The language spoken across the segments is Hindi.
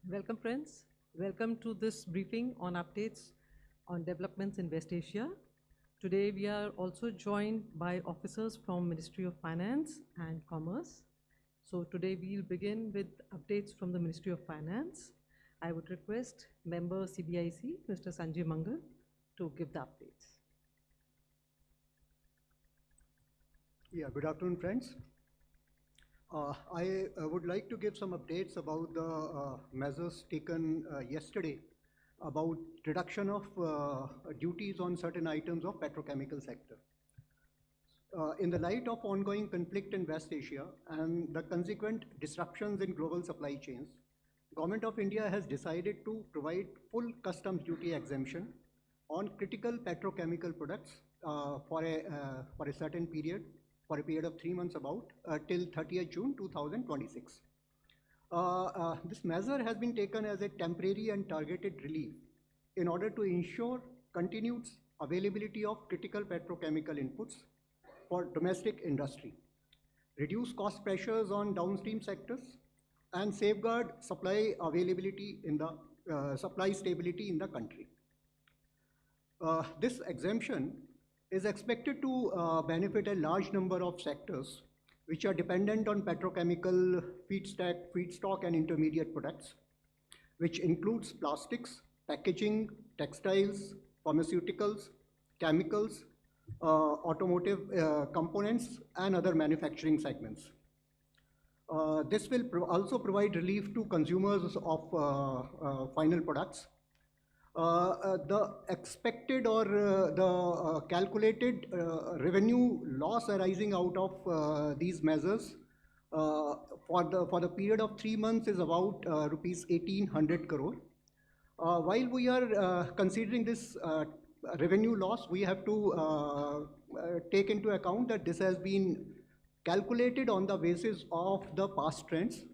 Welcome, friends. Welcome to this briefing on updates on developments in West Asia. Today, we are also joined by officers from Ministry of Finance and Commerce. So today, we'll begin with updates from the Ministry of Finance. I would request Member CBIC, Mr. Sanjay Mangal, to give the updates. Yeah, good afternoon, friends. I would like to give some updates about the measures taken yesterday about reduction of duties on certain items of petrochemical sector. In the light of ongoing conflict in West Asia and the consequent disruptions in global supply chains, Government of India has decided to provide full customs duty exemption on critical petrochemical products for a certain period, for a period of 3 months till 30th June 2026. This measure has been taken as a temporary and targeted relief in order to ensure continued availability of critical petrochemical inputs for domestic industry, reduce cost pressures on downstream sectors, and safeguard supply availability in the supply stability in the country. This exemption is expected to benefit a large number of sectors which are dependent on petrochemical feedstock and intermediate products, which includes plastics, packaging, textiles, pharmaceuticals, chemicals, automotive components, and other manufacturing segments. This will also provide relief to consumers of final products. The expected or the calculated revenue loss arising out of these measures for the period of 3 months is about rupees 1,800 crore. While we are considering this revenue loss, we have to take into account that this has been calculated on the basis of the past trends,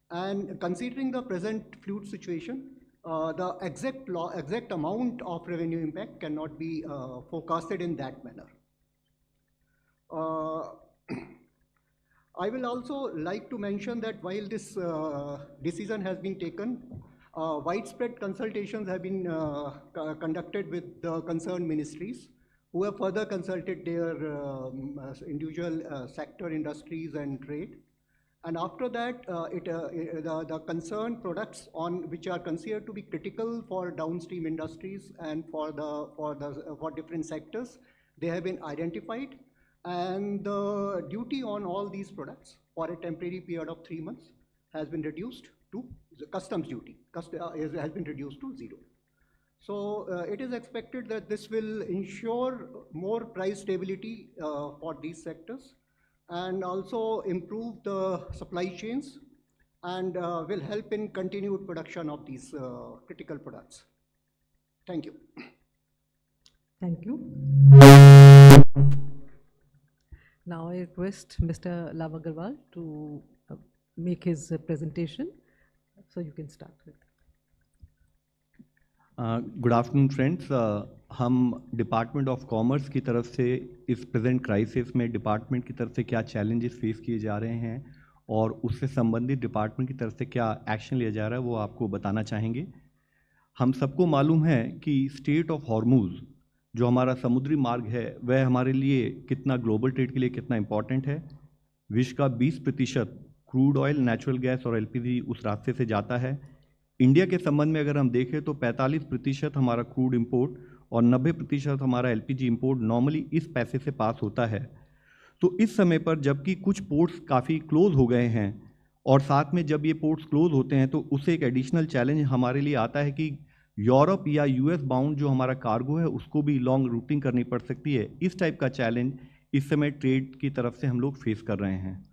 and considering the present fluid situation, the exact amount of revenue impact cannot be forecasted in that manner. I will also like to mention that while this decision has been taken, widespread consultations have been conducted with the concerned ministries, who have further consulted their individual sector, industries, and trade. And after that, the concerned products on which are considered to be critical for downstream industries and for different sectors, they have been identified, and the duty on all these products for a temporary period of 3 months has been reduced to the customs duty. Has been reduced to 0. So it is expected that this will ensure more price stability for these sectors, and also improve the supply chains, and will help in continued production of these critical products. Thank you. Thank you. Now I request Mr. Love Agarwal to make his presentation. So you can start with. Good afternoon friends, हम डिपार्टमेंट ऑफ कॉमर्स की तरफ से इस प्रेजेंट क्राइसिस में डिपार्टमेंट की तरफ से क्या चैलेंजेस फेस किए जा रहे हैं और उससे संबंधित डिपार्टमेंट की तरफ से क्या एक्शन लिया जा रहा है वो आपको बताना चाहेंगे। हम सबको मालूम है कि स्टेट ऑफ हॉर्मूज जो हमारा समुद्री मार्ग है वह हमारे लिए कितना ग्लोबल ट्रेड के लिए कितना इम्पॉर्टेंट है। विश्व का 20% क्रूड ऑयल, नेचुरल गैस और एलपीजी उस रास्ते से जाता है। इंडिया के संबंध में अगर हम देखें तो 45% हमारा क्रूड इंपोर्ट और 90% हमारा एलपीजी इंपोर्ट नॉर्मली इस पैसे से पास होता है। तो इस समय पर जबकि कुछ पोर्ट्स काफ़ी क्लोज हो गए हैं और साथ में जब ये पोर्ट्स क्लोज होते हैं तो उससे एक एडिशनल चैलेंज हमारे लिए आता है कि यूरोप या यूएस बाउंड जो हमारा कार्गो है उसको भी लॉन्ग रूटिंग करनी पड़ सकती है। इस टाइप का चैलेंज इस समय ट्रेड की तरफ से हम लोग फेस कर रहे हैं।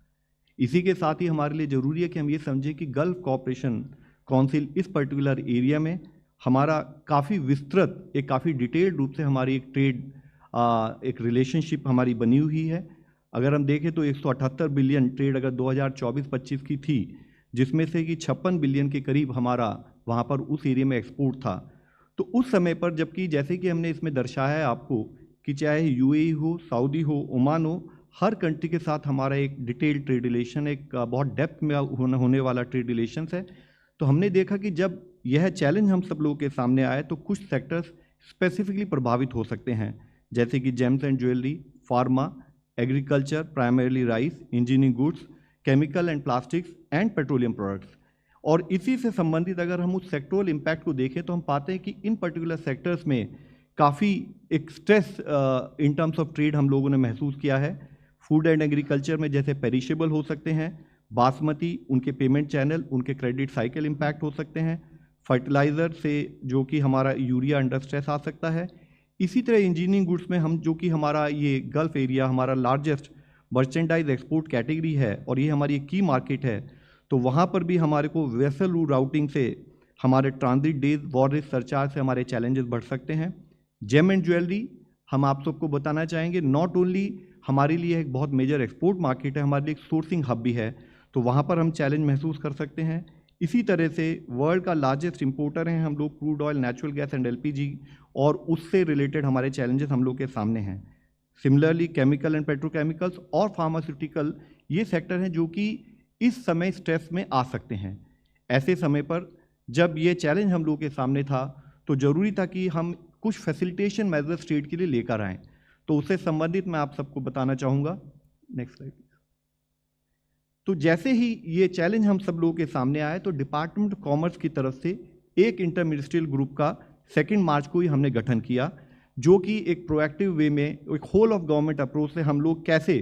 इसी के साथ ही हमारे लिए ज़रूरी है कि हम ये समझें कि गल्फ कोऑपरेशन काउंसिल इस पर्टिकुलर एरिया में हमारा काफ़ी विस्तृत, एक काफ़ी डिटेल्ड रूप से हमारी एक ट्रेड एक रिलेशनशिप हमारी बनी हुई है। अगर हम देखें तो 178 बिलियन ट्रेड अगर 2024-25 की थी, जिसमें से कि 56 बिलियन के करीब हमारा वहाँ पर उस एरिया में एक्सपोर्ट था। तो उस समय पर जबकि जैसे कि हमने इसमें दर्शाया है आपको कि चाहे यूएई हो, सऊदी हो, ओमान हो, हर कंट्री के साथ हमारा एक डिटेल्ड ट्रेड रिलेशन, एक बहुत डेप्थ में होने वाला ट्रेड रिलेशंस है। तो हमने देखा कि जब यह चैलेंज हम सब लोगों के सामने आए तो कुछ सेक्टर्स स्पेसिफिकली प्रभावित हो सकते हैं, जैसे कि James and jewellery, pharma, agriculture primarily rice, engineering goods, chemical and plastics and petroleum products. और इसी से संबंधित अगर हम उस सेक्टोरल इम्पैक्ट को देखें तो हम पाते हैं कि इन पर्टिकुलर सेक्टर्स में काफ़ी एक stress in terms of trade हम लोगों ने महसूस किया है। फूड एंड एग्रीकल्चर में जैसे पेरिशेबल हो सकते हैं, बासमती, उनके पेमेंट चैनल, उनके क्रेडिट साइकिल इम्पैक्ट हो सकते हैं, फर्टिलाइज़र से जो कि हमारा यूरिया अंडर स्ट्रेस आ सकता है। इसी तरह इंजीनियरिंग गुड्स में हम जो कि हमारा ये गल्फ एरिया हमारा लार्जेस्ट मर्चेंडाइज एक्सपोर्ट कैटेगरी है और ये हमारी एक की मार्केट है, तो वहाँ पर भी हमारे को वेसल रूटिंग से, हमारे ट्रांजिट डेज, वॉरेज सरचार्ज से हमारे चैलेंजेस बढ़ सकते हैं। जेम एंड ज्वेलरी हम आप सबको बताना चाहेंगे, नॉट ओनली हमारे लिए एक बहुत मेजर एक्सपोर्ट मार्केट है, हमारे लिए एक सोर्सिंग हब भी है, तो वहाँ पर हम चैलेंज महसूस कर सकते हैं। इसी तरह से वर्ल्ड का लार्जेस्ट इंपोर्टर हैं हम लोग crude oil, natural gas and LPG, और उससे रिलेटेड हमारे चैलेंजेस हम लोग के सामने हैं। सिमिलरली केमिकल एंड पेट्रोकेमिकल्स और फार्मास्यूटिकल ये सेक्टर हैं जो कि इस समय स्ट्रेस में आ सकते हैं। ऐसे समय पर जब ये चैलेंज हम लोग के सामने था तो ज़रूरी था कि हम कुछ फैसिलिटेशन मेजर स्टेट के लिए लेकर आएँ, तो उससे संबंधित मैं आप सबको बताना चाहूँगा। Next slide. तो जैसे ही ये चैलेंज हम सब लोगों के सामने आए तो डिपार्टमेंट ऑफ कॉमर्स की तरफ से एक इंटरमिनिस्ट्रियल ग्रुप का 2 मार्च को ही हमने गठन किया, जो कि एक प्रोएक्टिव वे में एक होल ऑफ गवर्नमेंट अप्रोच से हम लोग कैसे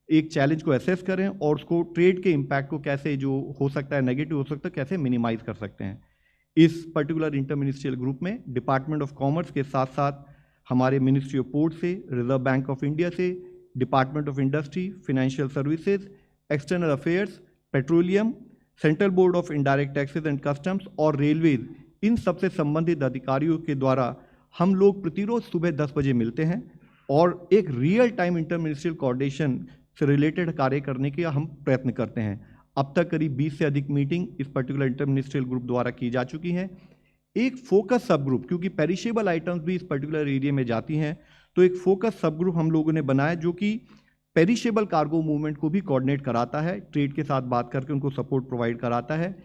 एक चैलेंज को असेस करें और उसको ट्रेड के इम्पैक्ट को कैसे जो हो सकता है नेगेटिव हो सकता है कैसे मिनिमाइज कर सकते हैं। इस पर्टिकुलर इंटरमिनिस्ट्रियल ग्रुप में डिपार्टमेंट ऑफ कॉमर्स के साथ साथ हमारे मिनिस्ट्री ऑफ पोर्ट से, रिजर्व बैंक ऑफ इंडिया से, department of industry, financial services, external affairs, petroleum, central board of indirect taxes and customs और रेलवेज, इन सबसे संबंधित अधिकारियों के द्वारा हम लोग प्रतिरोज सुबह 10 बजे मिलते हैं और एक रियल टाइम इंटरमिनिस्ट्रियल कोऑर्डिनेशन से रिलेटेड कार्य करने के हम प्रयत्न करते हैं। अब तक करीब 20 से अधिक मीटिंग इस पर्टिकुलर इंटरमिनिस्ट्रियल ग्रुप द्वारा की जा चुकी हैं। एक फोकस सब ग्रुप, क्योंकि पेरिशेबल आइटम्स भी इस पर्टिकुलर एरिया में जाती हैं, तो एक फोकस सब ग्रुप हम लोगों ने बनाया जो कि पेरिशेबल कार्गो मूवमेंट को भी कोऑर्डिनेट कराता है, ट्रेड के साथ बात करके उनको सपोर्ट प्रोवाइड कराता है।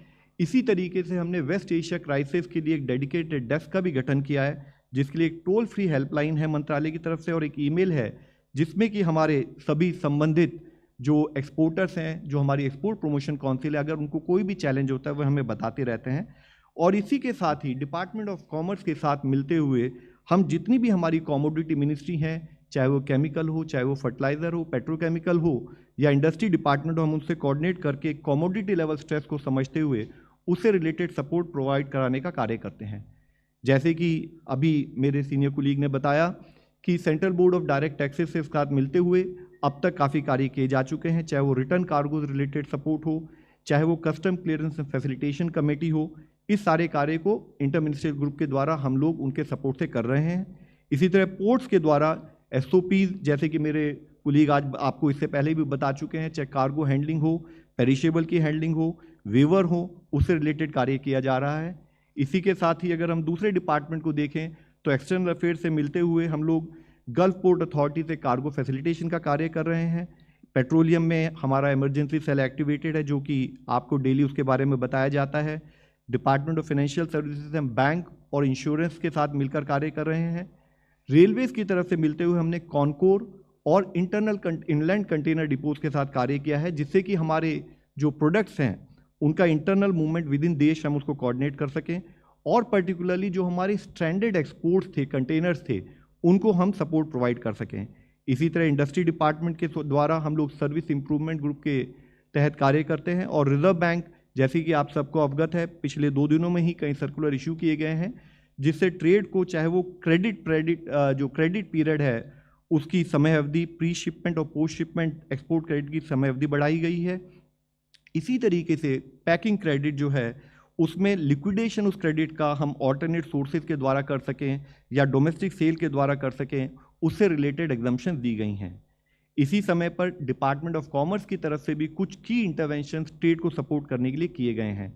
इसी तरीके से हमने वेस्ट एशिया क्राइसिस के लिए एक डेडिकेटेड डेस्क का भी गठन किया है, जिसके लिए एक टोल फ्री हेल्पलाइन है मंत्रालय की तरफ से और एक ईमेल है जिसमें कि हमारे सभी संबंधित जो एक्सपोर्टर्स हैं, जो हमारी एक्सपोर्ट प्रमोशन काउंसिल है, अगर उनको कोई भी चैलेंज होता है वो हमें बताते रहते हैं। और इसी के साथ ही डिपार्टमेंट ऑफ कॉमर्स के साथ मिलते हुए हम जितनी भी हमारी कॉमोडिटी मिनिस्ट्री हैं, चाहे वो केमिकल हो, चाहे वो फर्टिलाइज़र हो, पेट्रोकेमिकल हो या इंडस्ट्री डिपार्टमेंट हो, हम उनसे कोऑर्डिनेट करके कॉमोडिटी लेवल स्ट्रेस को समझते हुए उससे रिलेटेड सपोर्ट प्रोवाइड कराने का कार्य करते हैं। जैसे कि अभी मेरे सीनियर कुलीग ने बताया कि central board of direct taxes से साथ मिलते हुए अब तक काफ़ी कार्य किए जा चुके हैं, चाहे वो रिटर्न कार्गोज रिलेटेड सपोर्ट हो, चाहे वो custom clearance and facilitation committee हो, इस सारे कार्य को इंटरमिनिस्ट्रियल ग्रुप के द्वारा हम लोग उनके सपोर्ट से कर रहे हैं। इसी तरह पोर्ट्स के द्वारा SOPs, जैसे कि मेरे कुलीग आज आपको इससे पहले भी बता चुके हैं, चाहे कार्गो हैंडलिंग हो, पेरिशेबल की हैंडलिंग हो, वेवर हो, उससे रिलेटेड कार्य किया जा रहा है। इसी के साथ ही अगर हम दूसरे डिपार्टमेंट को देखें तो एक्सटर्नल अफेयर से मिलते हुए हम लोग गल्फ पोर्ट अथॉरिटी से कार्गो फैसिलिटेशन का कार्य कर रहे हैं। पेट्रोलियम में हमारा इमरजेंसी सेल एक्टिवेटेड है, जो कि आपको डेली उसके बारे में बताया जाता है। डिपार्टमेंट ऑफ फाइनेंशियल सर्विसेज हम बैंक और इंश्योरेंस के साथ मिलकर कार्य कर रहे हैं। रेलवेज की तरफ से मिलते हुए हमने कॉनकोर और इनलैंड कंटेनर डिपोज के साथ कार्य किया है, जिससे कि हमारे जो प्रोडक्ट्स हैं उनका इंटरनल मूवमेंट विद इन देश हम उसको कोऑर्डिनेट कर सकें, और पर्टिकुलरली जो हमारे स्ट्रैंडेड एक्सपोर्ट्स थे, कंटेनर्स थे, उनको हम सपोर्ट प्रोवाइड कर सकें। इसी तरह इंडस्ट्री डिपार्टमेंट के द्वारा हम लोग सर्विस इंप्रूवमेंट ग्रुप के तहत कार्य करते हैं। और रिजर्व बैंक, जैसे कि आप सबको अवगत है, पिछले 2 दिनों में ही कई सर्कुलर इशू किए गए हैं, जिससे ट्रेड को, चाहे वो जो क्रेडिट पीरियड है उसकी समय अवधि, प्री शिपमेंट और पोस्ट शिपमेंट एक्सपोर्ट क्रेडिट की समय अवधि बढ़ाई गई है। इसी तरीके से पैकिंग क्रेडिट जो है उसमें लिक्विडेशन उस क्रेडिट का हम ऑल्टरनेट सोर्सेज के द्वारा कर सकें या डोमेस्टिक सेल के द्वारा कर सकें, उससे रिलेटेड एग्जम्पशन दी गई हैं। इसी समय पर डिपार्टमेंट ऑफ कॉमर्स की तरफ से भी कुछ की इंटरवेंशन ट्रेड को सपोर्ट करने के लिए किए गए हैं।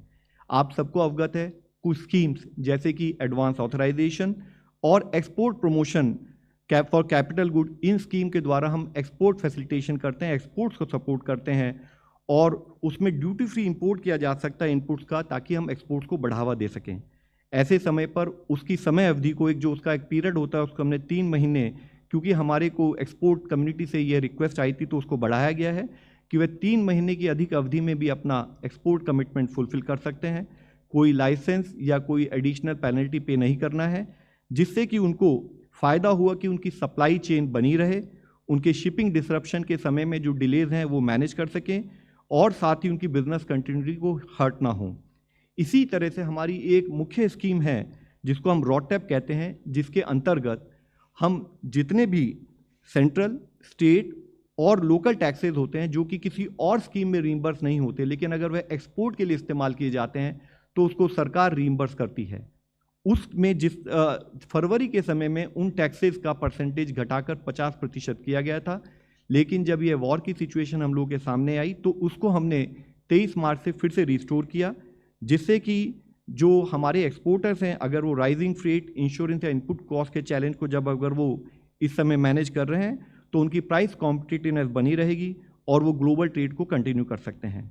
आप सबको अवगत है कुछ स्कीम्स जैसे कि एडवांस ऑथराइजेशन और export promotion for capital good, in scheme के द्वारा हम एक्सपोर्ट फैसिलिटेशन करते हैं, एक्सपोर्ट्स को सपोर्ट करते हैं। और उसमें ड्यूटी फ्री इंपोर्ट किया जा सकता है इनपुट्स का, ताकि हम एक्सपोर्ट्स को बढ़ावा दे सकें। ऐसे समय पर उसकी समय अवधि को, एक जो उसका एक पीरियड होता है, उसको हमने 3 महीने, क्योंकि हमारे को एक्सपोर्ट कम्युनिटी से ये रिक्वेस्ट आई थी, तो उसको बढ़ाया गया है कि वे 3 महीने की अधिक अवधि में भी अपना एक्सपोर्ट कमिटमेंट फुलफिल कर सकते हैं। कोई लाइसेंस या कोई एडिशनल पेनल्टी पे नहीं करना है, जिससे कि उनको फ़ायदा हुआ कि उनकी सप्लाई चेन बनी रहे, उनके शिपिंग डिसरप्शन के समय में जो डिलेज हैं वो मैनेज कर सकें, और साथ ही उनकी बिजनेस कंटिन्यूटी को हर्ट ना हो। इसी तरह से हमारी एक मुख्य स्कीम है जिसको हम रॉटेप कहते हैं, जिसके अंतर्गत हम जितने भी सेंट्रल, स्टेट और लोकल टैक्सेस होते हैं जो कि किसी और स्कीम में रीइंबर्स नहीं होते, लेकिन अगर वह एक्सपोर्ट के लिए इस्तेमाल किए जाते हैं तो उसको सरकार रीइंबर्स करती है। उसमें जिस फरवरी के समय में उन टैक्सेस का परसेंटेज घटाकर 50% किया गया था, लेकिन जब ये वॉर की सिचुएशन हम लोगों के सामने आई तो उसको हमने 23 मार्च से फिर से रिस्टोर किया, जिससे कि जो हमारे एक्सपोर्टर्स हैं, अगर वो राइजिंग फ्रेट, इंश्योरेंस या इनपुट कॉस्ट के चैलेंज को जब अगर वो इस समय मैनेज कर रहे हैं, तो उनकी प्राइस कॉम्पिटिटिवनेस बनी रहेगी और वो ग्लोबल ट्रेड को कंटिन्यू कर सकते हैं।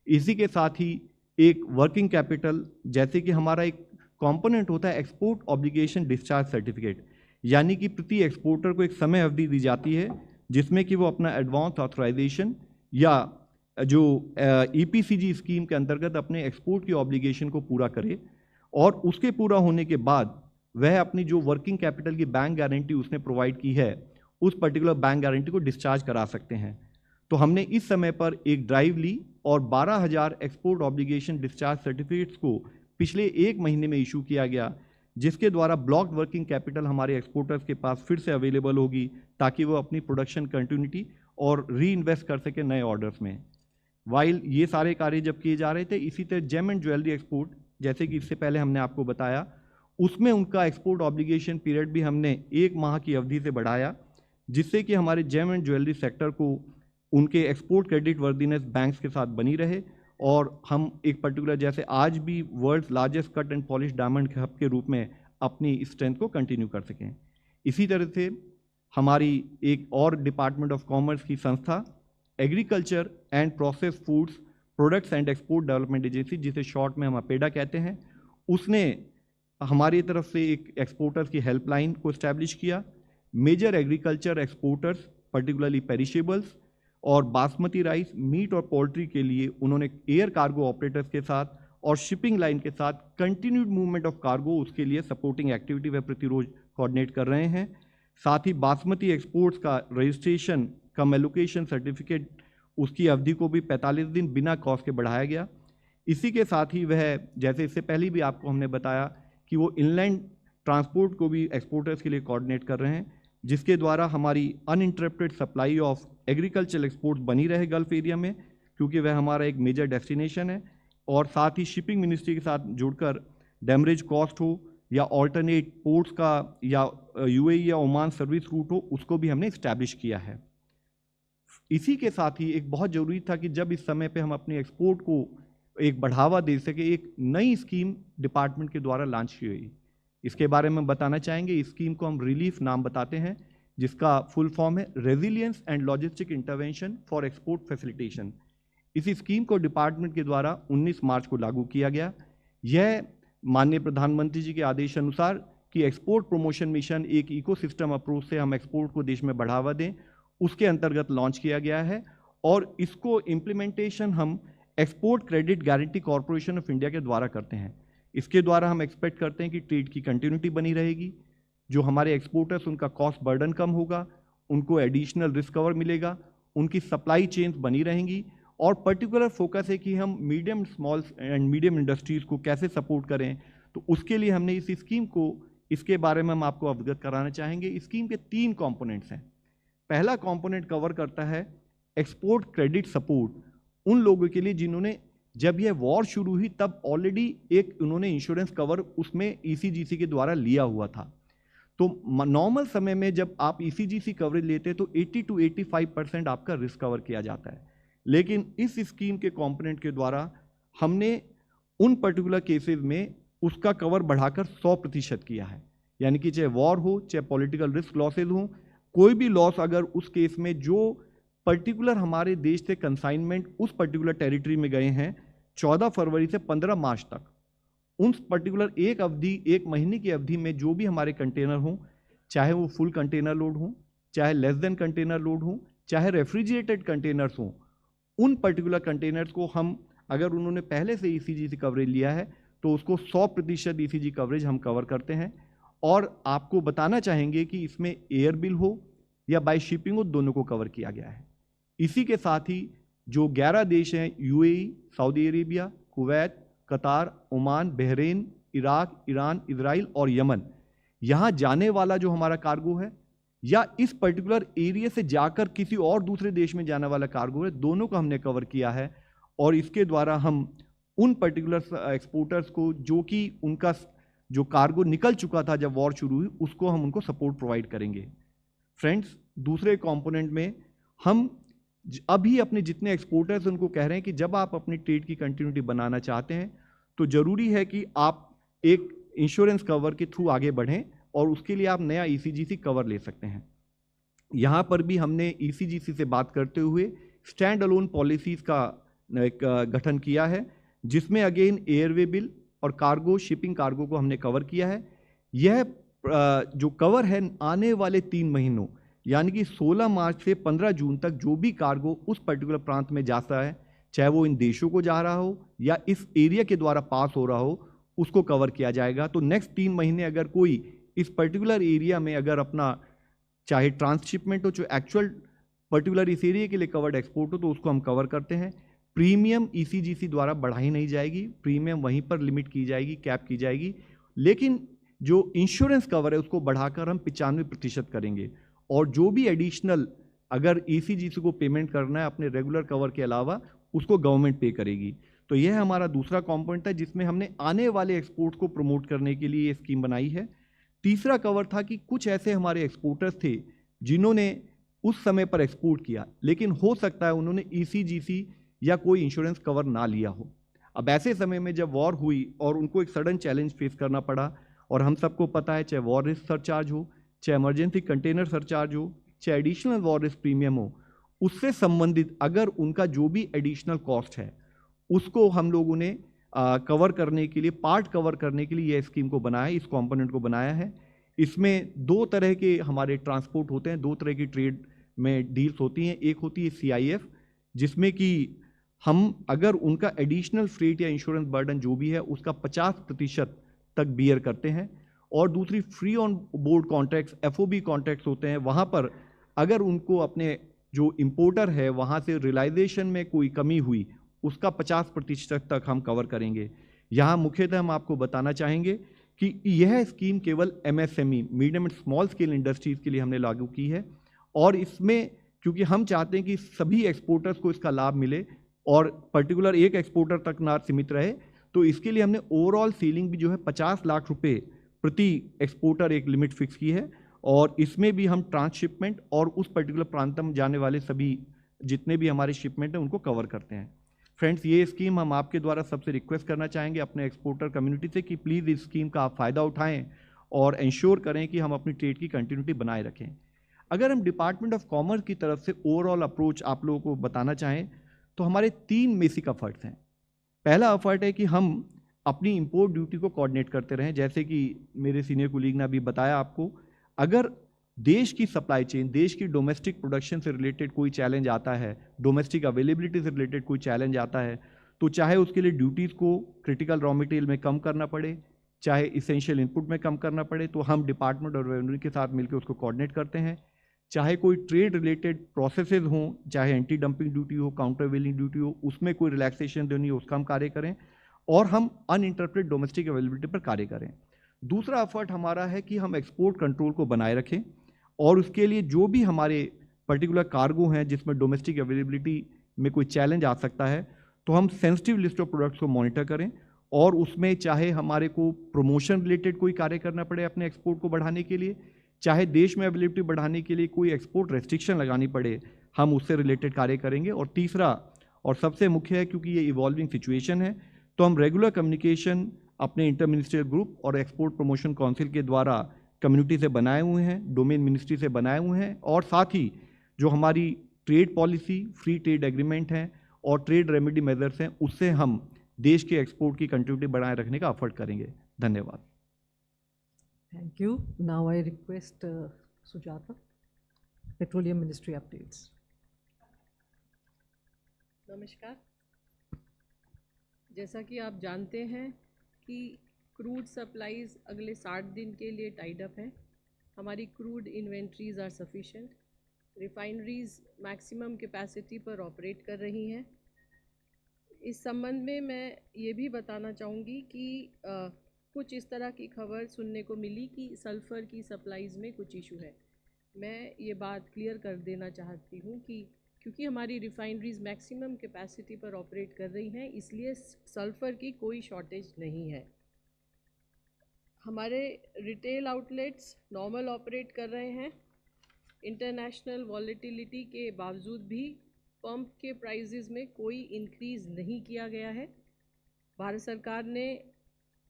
इसी के साथ ही एक वर्किंग कैपिटल, जैसे कि हमारा एक कंपोनेंट होता है एक्सपोर्ट ऑब्लिगेशन डिस्चार्ज सर्टिफिकेट, यानी कि प्रति एक्सपोर्टर को एक समय अवधि दी जाती है जिसमें कि वो अपना एडवांस ऑथराइजेशन या जो EPCG स्कीम के अंतर्गत अपने एक्सपोर्ट की ऑब्लिगेशन को पूरा करे, और उसके पूरा होने के बाद वह अपनी जो वर्किंग कैपिटल की बैंक गारंटी उसने प्रोवाइड की है, उस पर्टिकुलर बैंक गारंटी को डिस्चार्ज करा सकते हैं। तो हमने इस समय पर एक ड्राइव ली और 12,000 एक्सपोर्ट ऑब्लिगेशन डिस्चार्ज सर्टिफिकेट्स को पिछले 1 महीने में इशू किया गया, जिसके द्वारा ब्लॉक्ड वर्किंग कैपिटल हमारे एक्सपोर्टर्स के पास फिर से अवेलेबल होगी, ताकि वो अपनी प्रोडक्शन कंटिन्यूटी और री इन्वेस्ट कर सके नए ऑर्डर्स में। वाइल ये सारे कार्य जब किए जा रहे थे, इसी तरह जेम एंड ज्वेलरी एक्सपोर्ट, जैसे कि इससे पहले हमने आपको बताया, उसमें उनका एक्सपोर्ट ऑब्लिगेशन पीरियड भी हमने 1 माह की अवधि से बढ़ाया, जिससे कि हमारे जेम एंड ज्वेलरी सेक्टर को उनके एक्सपोर्ट क्रेडिट वर्दीनेस बैंक्स के साथ बनी रहे, और हम एक पर्टिकुलर, जैसे आज भी world's largest cut and polish diamond hub के रूप में अपनी स्ट्रेंथ को कंटिन्यू कर सकें। इसी तरह से हमारी एक और डिपार्टमेंट ऑफ कॉमर्स की संस्था agriculture and process foods products and export development agency, जिसे शॉर्ट में हम अपेडा कहते हैं, उसने हमारी तरफ से एक एक्सपोर्टर्स की हेल्पलाइन को इस्टेब्लिश किया। मेजर एग्रीकल्चर एक्सपोर्टर्स पर्टिकुलरली पेरिशेबल्स और बासमती राइस, मीट और पोल्ट्री के लिए उन्होंने एयर कार्गो ऑपरेटर्स के साथ और शिपिंग लाइन के साथ कंटिन्यूड मूवमेंट ऑफ कार्गो, उसके लिए सपोर्टिंग एक्टिविटी वे प्रतिरोज कोऑर्डिनेट कर रहे हैं। साथ ही बासमती एक्सपोर्ट्स का रजिस्ट्रेशन कम एलोकेशन सर्टिफिकेट, उसकी अवधि को भी 45 दिन बिना कॉस्ट के बढ़ाया गया। इसी के साथ ही वह, जैसे इससे पहले भी आपको हमने बताया कि वो इनलैंड ट्रांसपोर्ट को भी एक्सपोर्टर्स के लिए कोऑर्डिनेट कर रहे हैं, जिसके द्वारा हमारी uninterrupted supply of agriculture exports बनी रहे गल्फ एरिया में, क्योंकि वह हमारा एक मेजर डेस्टिनेशन है। और साथ ही शिपिंग मिनिस्ट्री के साथ जुड़कर डैमरेज कॉस्ट हो या ऑल्टरनेट पोर्ट्स का या UAE या ओमान सर्विस रूट हो, उसको भी हमने इस्टेब्लिश किया है। इसी के साथ ही एक बहुत ज़रूरी था कि जब इस समय पे हम अपने एक्सपोर्ट को एक बढ़ावा दे सके, एक नई स्कीम डिपार्टमेंट के द्वारा लॉन्च की हुई। इसके बारे में बताना चाहेंगे। इस स्कीम को हम रिलीफ नाम बताते हैं, जिसका फुल फॉर्म है resilience and logistic intervention for export facilitation. इस स्कीम को डिपार्टमेंट के द्वारा 19 मार्च को लागू किया गया। यह माननीय प्रधानमंत्री जी के आदेश अनुसार कि एक्सपोर्ट प्रमोशन मिशन एक इकोसिस्टम अप्रोच से हम एक्सपोर्ट को देश में बढ़ावा दें, उसके अंतर्गत लॉन्च किया गया है। और इसको इम्प्लीमेंटेशन हम export credit guarantee corporation of India के द्वारा करते हैं। इसके द्वारा हम एक्सपेक्ट करते हैं कि ट्रेड की कंटिन्यूटी बनी रहेगी, जो हमारे एक्सपोर्टर्स उनका कॉस्ट बर्डन कम होगा, उनको एडिशनल रिस्क कवर मिलेगा, उनकी सप्लाई चेन्स बनी रहेंगी। और पर्टिकुलर फोकस है कि हम medium, small and medium industries को कैसे सपोर्ट करें। तो उसके लिए हमने इस स्कीम को, इसके बारे में हम आपको अवगत कराना चाहेंगे। इस स्कीम के 3 कंपोनेंट्स हैं। पहला कंपोनेंट कवर करता है एक्सपोर्ट क्रेडिट सपोर्ट उन लोगों के लिए जिन्होंने, जब यह वॉर शुरू हुई तब ऑलरेडी एक उन्होंने इंश्योरेंस कवर उसमें ECGC के द्वारा लिया हुआ था। तो नॉर्मल समय में जब आप ECGC कवरेज लेते तो 80 to 85% आपका रिस्क कवर किया जाता है, लेकिन इस स्कीम के कंपोनेंट के द्वारा हमने उन पर्टिकुलर केसेस में उसका कवर बढ़ाकर 100% किया है। यानी कि चाहे वॉर हो, चाहे पॉलिटिकल रिस्क लॉसेज हो, कोई भी लॉस अगर उस केस में जो पर्टिकुलर हमारे देश से कंसाइनमेंट उस पर्टिकुलर टेरिटरी में गए हैं 14 फरवरी से 15 मार्च तक। उन पर्टिकुलर एक महीने की अवधि में जो भी हमारे कंटेनर हों, चाहे वो फुल कंटेनर लोड हों, चाहे लेस देन कंटेनर लोड हों, चाहे रेफ्रिजरेटेड कंटेनर्स हों, उन पर्टिकुलर कंटेनर्स को हम, अगर उन्होंने पहले से ईसीजी कवरेज लिया है तो उसको 100% ईसीजी कवरेज हम कवर करते हैं। और आपको बताना चाहेंगे कि इसमें एयर बिल हो या बाय शिपिंग हो, दोनों को कवर किया गया है। इसी के साथ ही जो 11 देश हैं, यूएई, सऊदी अरेबिया, कुवैत, कतार, Oman, Bahrain, Iraq, Iran, Israel और यमन, यहाँ जाने वाला जो हमारा कार्गो है या इस पर्टिकुलर एरिया से जाकर किसी और दूसरे देश में जाने वाला कार्गो है, दोनों को हमने कवर किया है। और इसके द्वारा हम उन पर्टिकुलर एक्सपोर्टर्स को जो कि उनका जो कार्गो निकल चुका था जब वॉर शुरू हुई, उसको हम उनको सपोर्ट प्रोवाइड करेंगे। फ्रेंड्स, दूसरे कंपोनेंट में हम अभी अपने जितने एक्सपोर्टर्स उनको कह रहे हैं कि जब आप अपनी ट्रेड की कंटिन्यूटी बनाना चाहते हैं तो ज़रूरी है कि आप एक इंश्योरेंस कवर के थ्रू आगे बढ़ें और उसके लिए आप नया ईसीजीसी कवर ले सकते हैं। यहाँ पर भी हमने ईसीजीसी से बात करते हुए स्टैंड अलोन पॉलिसीज़ का एक गठन किया है, जिसमें अगेन एयरवे बिल और कार्गो, शिपिंग कार्गो को हमने कवर किया है। यह जो कवर है आने वाले 3 महीनों यानी कि 16 मार्च से 15 जून तक जो भी कार्गो उस पर्टिकुलर प्रांत में जाता है, चाहे वो इन देशों को जा रहा हो या इस एरिया के द्वारा पास हो रहा हो, उसको कवर किया जाएगा। तो नेक्स्ट 3 महीने अगर कोई इस पर्टिकुलर एरिया में अगर अपना चाहे ट्रांसशिपमेंट हो, जो एक्चुअल पर्टिकुलर इस एरिया के लिए कवर्ड एक्सपोर्ट हो, तो उसको हम कवर करते हैं। प्रीमियम ईसीजीसी द्वारा बढ़ाई नहीं जाएगी, प्रीमियम वहीं पर लिमिट की जाएगी, कैप की जाएगी, लेकिन जो इंश्योरेंस कवर है उसको बढ़ाकर हम 95% करेंगे। और जो भी एडिशनल अगर ईसीजीसी को पेमेंट करना है अपने रेगुलर कवर के अलावा, उसको गवर्नमेंट पे करेगी। तो यह हमारा दूसरा कंपोनेंट है जिसमें हमने आने वाले एक्सपोर्ट को प्रमोट करने के लिए ये स्कीम बनाई है। तीसरा कवर था कि कुछ ऐसे हमारे एक्सपोर्टर्स थे जिन्होंने उस समय पर एक्सपोर्ट किया, लेकिन हो सकता है उन्होंने ईसीजीसी या कोई इंश्योरेंस कवर ना लिया हो। अब ऐसे समय में जब वॉर हुई और उनको एक सडन चैलेंज फेस करना पड़ा, और हम सबको पता है चाहे वॉर रिस्क सरचार्ज हो, चाहे इमरजेंसी कंटेनर सरचार्ज हो, चाहे एडिशनल वॉर रिस्क प्रीमियम हो, उससे संबंधित अगर उनका जो भी एडिशनल कॉस्ट है उसको हम लोगों ने कवर करने के लिए, पार्ट कवर करने के लिए यह स्कीम को बनाया, इस कंपोनेंट को बनाया है। इसमें 2 तरह के हमारे ट्रांसपोर्ट होते हैं, 2 तरह की ट्रेड में डील्स होती हैं। एक होती है CIF, जिसमें कि हम अगर उनका एडिशनल फ्रेट या इंश्योरेंस बर्डन जो भी है उसका 50% तक बियर करते हैं। और दूसरी free on board contracts, FOB contracts होते हैं, वहाँ पर अगर उनको अपने जो इंपोर्टर है वहाँ से रियलाइजेशन में कोई कमी हुई, उसका 50% तक हम कवर करेंगे। यहाँ मुख्यतः हम आपको बताना चाहेंगे कि यह स्कीम केवल MSME, medium and small scale industries के लिए हमने लागू की है। और इसमें क्योंकि हम चाहते हैं कि सभी एक्सपोर्टर्स को इसका लाभ मिले और पर्टिकुलर एक एक्सपोर्टर तक ना सीमित रहे, तो इसके लिए हमने ओवरऑल सीलिंग भी जो है 50 लाख रुपए प्रति एक्सपोर्टर एक लिमिट फिक्स की है। और इसमें भी हम ट्रांसशिपमेंट और उस पर्टिकुलर प्रांत में जाने वाले सभी जितने भी हमारे शिपमेंट हैं उनको कवर करते हैं। फ्रेंड्स, ये स्कीम हम आपके द्वारा सबसे रिक्वेस्ट करना चाहेंगे अपने एक्सपोर्टर कम्युनिटी से कि प्लीज़ इस स्कीम का आप फ़ायदा उठाएं और इंश्योर करें कि हम अपनी ट्रेड की कंटिन्यूटी बनाए रखें। अगर हम डिपार्टमेंट ऑफ कॉमर्स की तरफ से ओवरऑल अप्रोच आप लोगों को बताना चाहें तो हमारे 3 बेसिक एफर्ट्स हैं। पहला एफर्ट है कि हम अपनी इंपोर्ट ड्यूटी को कोऑर्डिनेट करते रहें, जैसे कि मेरे सीनियर कोलीग ने अभी बताया आपको, अगर देश की सप्लाई चेन, देश की डोमेस्टिक प्रोडक्शन से रिलेटेड कोई चैलेंज आता है, डोमेस्टिक अवेलेबिलिटी से रिलेटेड कोई चैलेंज आता है, तो चाहे उसके लिए ड्यूटीज़ को क्रिटिकल रॉ मटेरियल में कम करना पड़े, चाहे इसेंशियल इनपुट में कम करना पड़े, तो हम डिपार्टमेंट और रेवेन्यू के साथ मिलकर उसको कोऑर्डिनेट करते हैं। चाहे कोई ट्रेड रिलेटेड प्रोसेसेस हों, चाहे एंटी डंपिंग ड्यूटी हो, काउंटर वेलिंग ड्यूटी हो, उसमें कोई रिलैक्सेशन देनी हो उसका हम कार्य करें, और हम अनइंटरप्टेड डोमेस्टिक अवेलेबिलिटी पर कार्य करें। दूसरा एफर्ट हमारा है कि हम एक्सपोर्ट कंट्रोल को बनाए रखें, और उसके लिए जो भी हमारे पर्टिकुलर कार्गो हैं जिसमें डोमेस्टिक अवेलेबिलिटी में कोई चैलेंज आ सकता है, तो हम सेंसिटिव लिस्ट ऑफ प्रोडक्ट्स को मॉनिटर करें, और उसमें चाहे हमारे को प्रमोशन रिलेटेड कोई कार्य करना पड़े अपने एक्सपोर्ट को बढ़ाने के लिए, चाहे देश में अवेलेबिलिटी बढ़ाने के लिए कोई एक्सपोर्ट रेस्ट्रिक्शन लगानी पड़े, हम उससे रिलेटेड कार्य करेंगे। और तीसरा और सबसे मुख्य है, क्योंकि ये इवॉल्विंग सिचुएशन है, तो हम रेगुलर कम्युनिकेशन अपने इंटर मिनिस्ट्रियल ग्रुप और एक्सपोर्ट प्रमोशन काउंसिल के द्वारा कम्युनिटी से बनाए हुए हैं, डोमेन मिनिस्ट्री से बनाए हुए हैं, और साथ ही जो हमारी trade policy, free trade agreement है और ट्रेड रेमेडी मेजर्स हैं, उससे हम देश के एक्सपोर्ट की कंटिन्यूटी बनाए रखने का एफर्ट करेंगे। धन्यवाद। Thank you. Now I request Sujata, Petroleum Ministry updates. नमस्कार। जैसा कि आप जानते हैं कि क्रूड सप्लाईज अगले 60 दिन के लिए टाइड अप है। हमारी crude inventories are sufficient. Refineries maximum capacity पर ऑपरेट कर रही हैं। इस संबंध में मैं ये भी बताना चाहूँगी कि कुछ इस तरह की खबर सुनने को मिली कि सल्फ़र की सप्लाईज में कुछ इशू है। मैं ये बात क्लियर कर देना चाहती हूँ कि क्योंकि हमारी रिफाइनरीज मैक्सिमम कैपेसिटी पर ऑपरेट कर रही हैं, इसलिए सल्फ़र की कोई शॉर्टेज नहीं है। हमारे रिटेल आउटलेट्स नॉर्मल ऑपरेट कर रहे हैं। इंटरनेशनल वॉलेटिलिटी के बावजूद भी पंप के प्राइसेस में कोई इंक्रीज़ नहीं किया गया है। भारत सरकार ने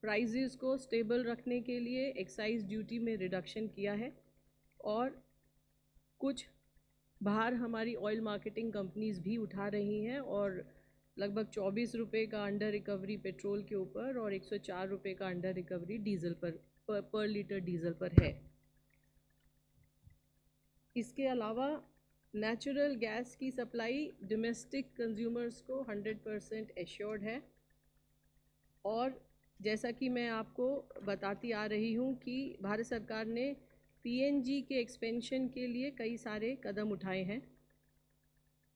प्राइसेस को स्टेबल रखने के लिए एक्साइज ड्यूटी में रिडक्शन किया है और कुछ बाहर हमारी ऑयल मार्केटिंग कंपनीज़ भी उठा रही हैं और लगभग 24 रुपये का अंडर रिकवरी पेट्रोल के ऊपर और 104 रुपये का अंडर रिकवरी डीजल पर लीटर डीजल पर है। इसके अलावा नेचुरल गैस की सप्लाई डोमेस्टिक कंज्यूमर्स को 100% एश्योर्ड है और जैसा कि मैं आपको बताती आ रही हूँ कि भारत सरकार ने पीएनजी के एक्सपेंशन के लिए कई सारे कदम उठाए हैं।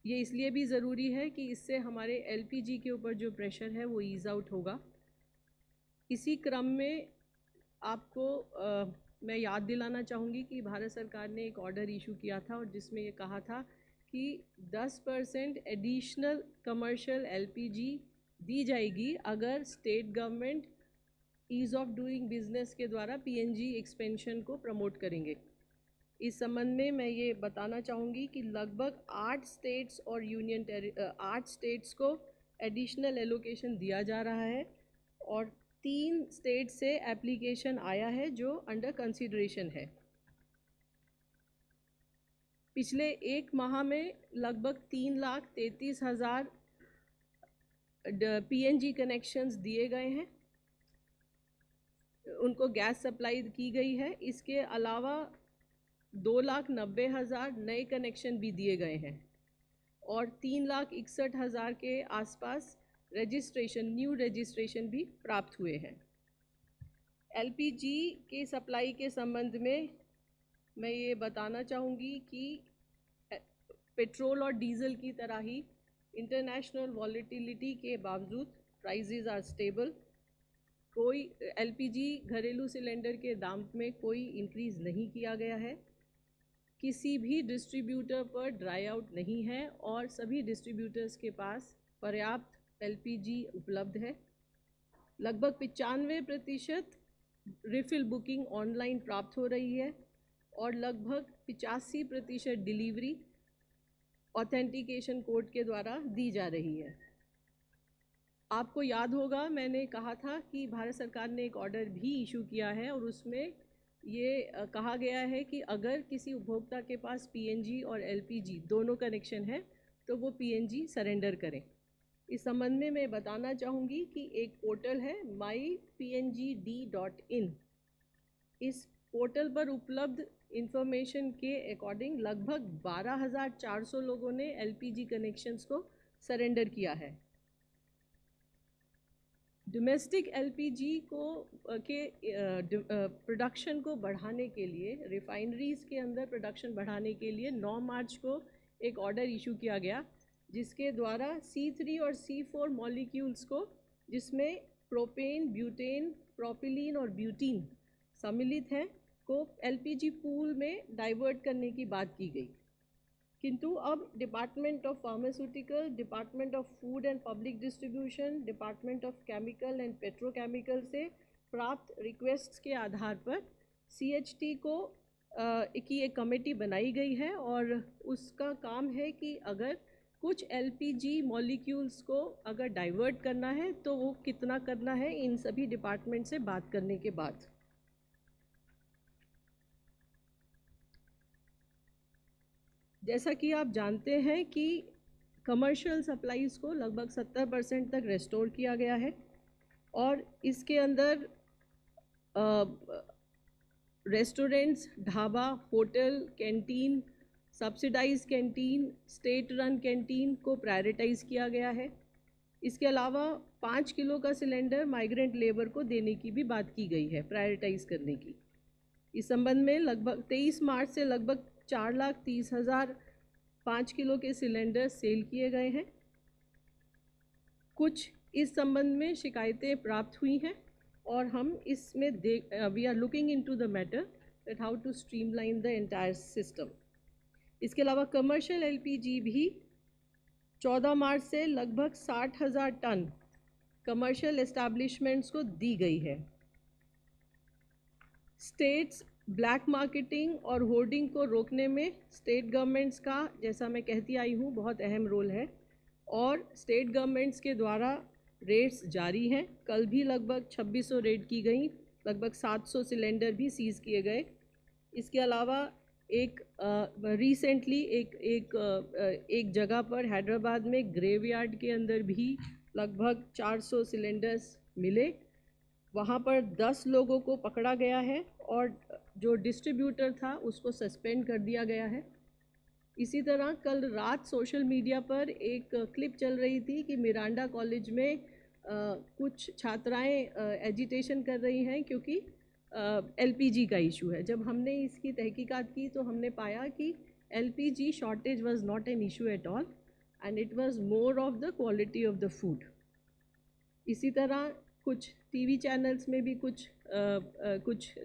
ये इसलिए भी ज़रूरी है कि इससे हमारे एलपीजी के ऊपर जो प्रेशर है वो ईज़ आउट होगा। इसी क्रम में आपको मैं याद दिलाना चाहूँगी कि भारत सरकार ने एक ऑर्डर इशू किया था और जिसमें ये कहा था कि 10% एडिशनल कमर्शियल एलपीजी दी जाएगी अगर state government ease of doing business के द्वारा पीएनजी एक्सपेंशन को प्रमोट करेंगे। इस संबंध में मैं ये बताना चाहूँगी कि लगभग 8 स्टेट्स और 8 स्टेट्स को एडिशनल एलोकेशन दिया जा रहा है और 3 स्टेट से एप्लीकेशन आया है जो अंडर कंसिडरेशन है। पिछले एक माह में लगभग 3,33,000 पीएनजी कनेक्शंस दिए गए हैं, उनको गैस सप्लाई की गई है। इसके अलावा 2,90,000 नए कनेक्शन भी दिए गए हैं और 3,61,000 के आसपास न्यू रजिस्ट्रेशन भी प्राप्त हुए हैं। एलपीजी के सप्लाई के संबंध में मैं ये बताना चाहूँगी कि पेट्रोल और डीजल की तरह ही इंटरनेशनल वॉलेटिलिटी के बावजूद प्राइसेस आर स्टेबल। कोई एलपीजी घरेलू सिलेंडर के दाम में कोई इंक्रीज़ नहीं किया गया है। किसी भी डिस्ट्रीब्यूटर पर ड्राई आउट नहीं है और सभी डिस्ट्रीब्यूटर्स के पास पर्याप्त एलपीजी उपलब्ध है। लगभग 95% रिफ़िल बुकिंग ऑनलाइन प्राप्त हो रही है और लगभग 85% डिलीवरी ऑथेंटिकेशन कोड के द्वारा दी जा रही है। आपको याद होगा मैंने कहा था कि भारत सरकार ने एक ऑर्डर भी इशू किया है और उसमें ये कहा गया है कि अगर किसी उपभोक्ता के पास पीएनजी और एलपीजी दोनों कनेक्शन है तो वो पीएनजी सरेंडर करें। इस संबंध में मैं बताना चाहूँगी कि एक पोर्टल है mypngd.in। इस पोर्टल पर उपलब्ध इंफॉर्मेशन के अकॉर्डिंग लगभग 12,400 लोगों ने एलपीजी कनेक्शंस को सरेंडर किया है। डोमेस्टिक एलपीजी को प्रोडक्शन को बढ़ाने के लिए, रिफाइनरीज़ के अंदर प्रोडक्शन बढ़ाने के लिए 9 मार्च को एक ऑर्डर इशू किया गया जिसके द्वारा C3 और C4 मॉलिक्यूल्स को, जिसमें प्रोपेन, ब्यूटेन, प्रोपिलीन और ब्यूटीन सम्मिलित हैं, को एलपीजी पूल में डाइवर्ट करने की बात की गई। किंतु अब department of pharmaceutical, department of food and public distribution, department of chemical and petrochemical से प्राप्त रिक्वेस्ट्स के आधार पर CHT को की एक कमेटी बनाई गई है और उसका काम है कि अगर कुछ एलपीजी मॉलिक्यूल्स को अगर डाइवर्ट करना है तो वो कितना करना है, इन सभी डिपार्टमेंट से बात करने के बाद। जैसा कि आप जानते हैं कि कमर्शियल सप्लाईज़ को लगभग 70% तक रेस्टोर किया गया है और इसके अंदर restaurants, dhaba, hotel, canteen, subsidise canteen, state run canteen को प्रायोरिटाइज़ किया गया है। इसके अलावा 5 किलो का सिलेंडर माइग्रेंट लेबर को देने की भी बात की गई है, प्रायोरिटाइज़ करने की। इस संबंध में लगभग 23 मार्च से लगभग 4,30,000 5 किलो के सिलेंडर सेल किए गए हैं। कुछ इस संबंध में शिकायतें प्राप्त हुई हैं और हम इसमें we are looking into the matter that how to streamline the entire system. इसके अलावा कमर्शियल एलपीजी भी 14 मार्च से लगभग 60,000 टन कमर्शियल एस्टैब्लिशमेंट्स को दी गई है। स्टेट्स ब्लैक मार्केटिंग और होर्डिंग को रोकने में स्टेट गवर्नमेंट्स का, जैसा मैं कहती आई हूँ, बहुत अहम रोल है और स्टेट गवर्नमेंट्स के द्वारा रेड्स जारी हैं। कल भी लगभग 2600 रेड की गई, लगभग 700 सिलेंडर भी सीज़ किए गए। इसके अलावा एक रिसेंटली एक जगह पर हैदराबाद में ग्रेवयार्ड के अंदर भी लगभग 400 सिलेंडर्स मिले। वहाँ पर 10 लोगों को पकड़ा गया है और जो डिस्ट्रीब्यूटर था उसको सस्पेंड कर दिया गया है। इसी तरह कल रात सोशल मीडिया पर एक क्लिप चल रही थी कि मिरांडा कॉलेज में कुछ छात्राएं एजिटेशन कर रही हैं क्योंकि एलपीजी का इशू है। जब हमने इसकी तहकीकात की तो हमने पाया कि LPG shortage was not an issue at all and it was more of the quality of the food. इसी तरह कुछ टीवी चैनल्स में भी कुछ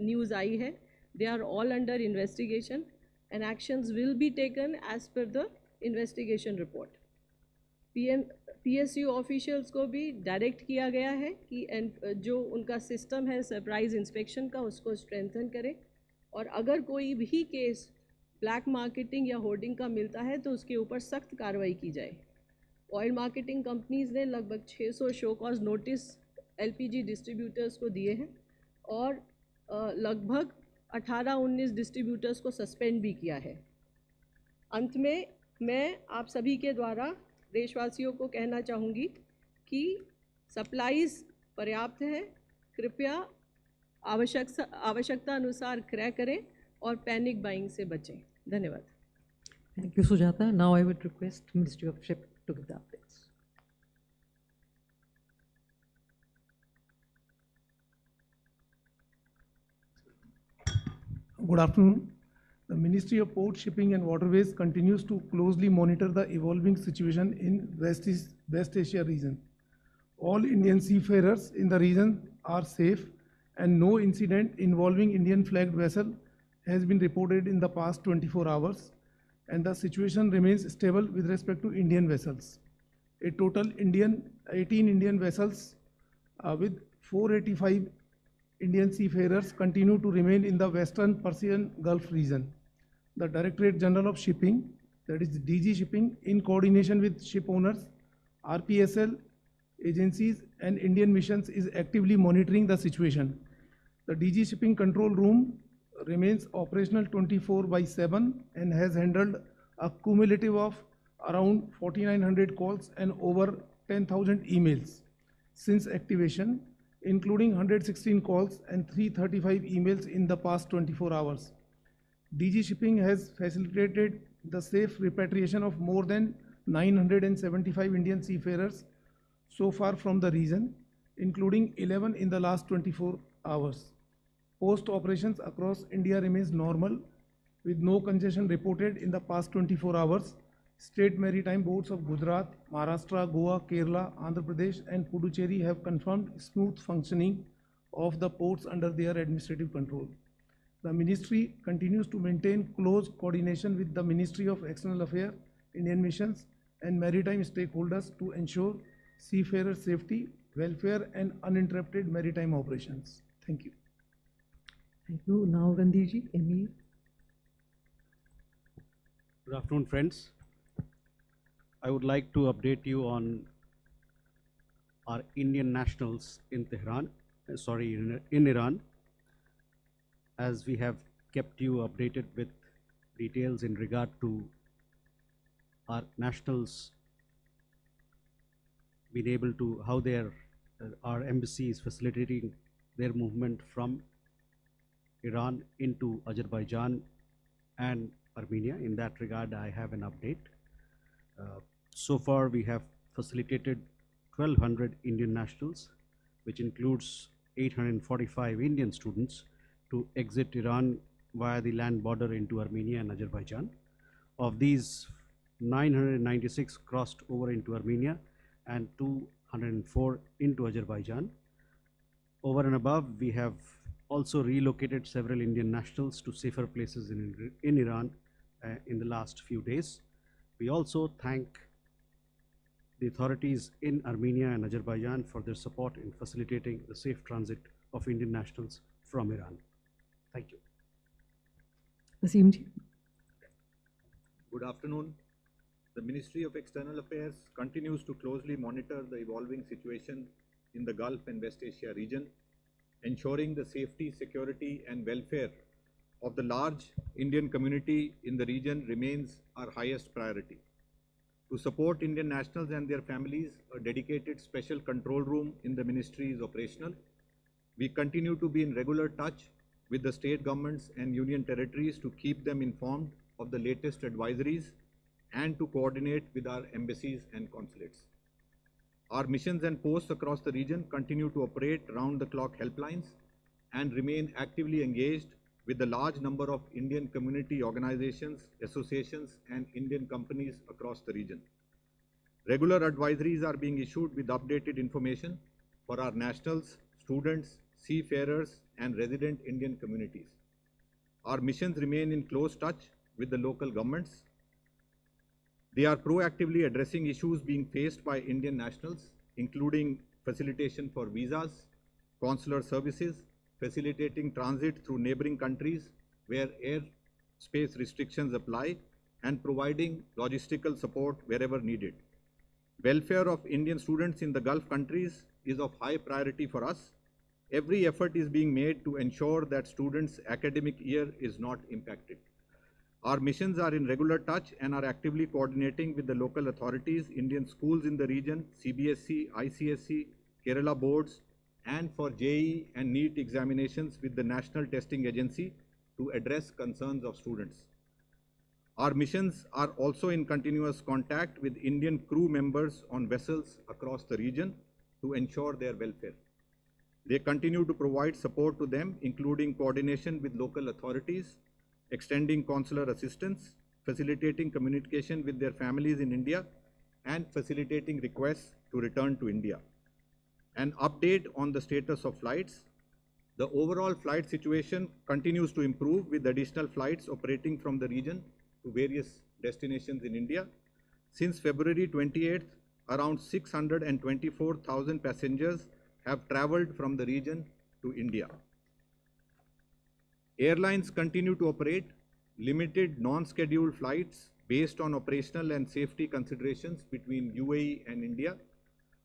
न्यूज़ आई है। They are all under investigation and actions will be taken as per the investigation report. PSU officials को भी डायरेक्ट किया गया है कि जो उनका सिस्टम है सरप्राइज इंस्पेक्शन का उसको स्ट्रेंथन करें और अगर कोई भी केस ब्लैक मार्केटिंग या होर्डिंग का मिलता है तो उसके ऊपर सख्त कार्रवाई की जाए। ऑयल मार्केटिंग कंपनीज़ ने लगभग 600 show cause notice LPG distributors को दिए हैं और लगभग 18-19 डिस्ट्रीब्यूटर्स को सस्पेंड भी किया है। अंत में मैं आप सभी के द्वारा देशवासियों को कहना चाहूँगी कि सप्लाईज़ पर्याप्त है, कृपया आवश्यकता अनुसार क्रय करें और पैनिक बाइंग से बचें। धन्यवाद। Thank you, Sujata. Now I would request Ministry of Shipping to give the updates. Good afternoon. The Ministry of Port, Shipping and Waterways continues to closely monitor the evolving situation in West Asia region. All Indian seafarers in the region are safe and no incident involving Indian flagged vessel has been reported in the past 24 hours and the situation remains stable with respect to Indian vessels. A total 18 Indian vessels with 485 Indian seafarers continue to remain in the Western Persian Gulf region. The Directorate General of Shipping, that is DG Shipping, in coordination with ship owners, RPSL agencies and Indian missions is actively monitoring the situation. The DG Shipping Control Room remains operational 24/7 and has handled a cumulative of around 4,900 calls and over 10,000 emails since activation, including 116 calls and 335 emails in the past 24 hours. DG Shipping has facilitated the safe repatriation of more than 975 Indian seafarers so far from the region, including 11 in the last 24 hours. Post operations across India remains normal with no congestion reported in the past 24 hours. State maritime boards of Gujarat, Maharashtra, Goa, Kerala, Andhra Pradesh and Puducherry have confirmed smooth functioning of the ports under their administrative control. The ministry continues to maintain close coordination with the Ministry of External Affairs, Indian missions and maritime stakeholders to ensure seafarer safety, welfare and uninterrupted maritime operations. Thank you. Thank you. Now Randirji, MEA. Good afternoon, friends. I would like to update you on our Indian nationals in in Iran, as we have kept you updated with details in regard to our nationals been able to, how our embassy is facilitating their movement from Iran into Azerbaijan and Armenia. In that regard, I have an update. So far, we have facilitated 1,200 Indian nationals, which includes 845 Indian students, to exit Iran via the land border into Armenia and Azerbaijan. Of these, 996 crossed over into Armenia and 204 into Azerbaijan. Over and above, we have also relocated several Indian nationals to safer places in Iran in the last few days. We also thank the authorities in Armenia and Azerbaijan for their support in facilitating the safe transit of Indian nationals from Iran. Thank you. Naseem ji. Good afternoon. The Ministry of External Affairs continues to closely monitor the evolving situation in the Gulf and West Asia region, ensuring the safety, security and welfare of the large Indian community in the region remains our highest priority. To support Indian nationals and their families, a dedicated special control room in the ministry is operational. We continue to be in regular touch with the state governments and union territories to keep them informed of the latest advisories and to coordinate with our embassies and consulates. Our missions and posts across the region continue to operate round-the-clock helplines and remain actively engaged with the large number of Indian community organizations, associations, and Indian companies across the region. Regular advisories are being issued with updated information for our nationals, students, seafarers, and resident Indian communities. Our missions remain in close touch with the local governments. They are proactively addressing issues being faced by Indian nationals, including facilitation for visas, consular services, facilitating transit through neighboring countries where airspace restrictions apply, and providing logistical support wherever needed. Welfare of Indian students in the Gulf countries is of high priority for us. Every effort is being made to ensure that students' academic year is not impacted. Our missions are in regular touch and are actively coordinating with the local authorities, Indian schools in the region, CBSE, ICSE, Kerala boards, and for JEE and NEET examinations with the National Testing Agency to address concerns of students. Our missions are also in continuous contact with Indian crew members on vessels across the region to ensure their welfare. They continue to provide support to them, including coordination with local authorities, extending consular assistance, facilitating communication with their families in India, and facilitating requests to return to India. An update on the status of flights. The overall flight situation continues to improve with additional flights operating from the region to various destinations in India. Since February 28th, around 624,000 passengers have traveled from the region to India. Airlines continue to operate limited non-scheduled flights based on operational and safety considerations between UAE and India.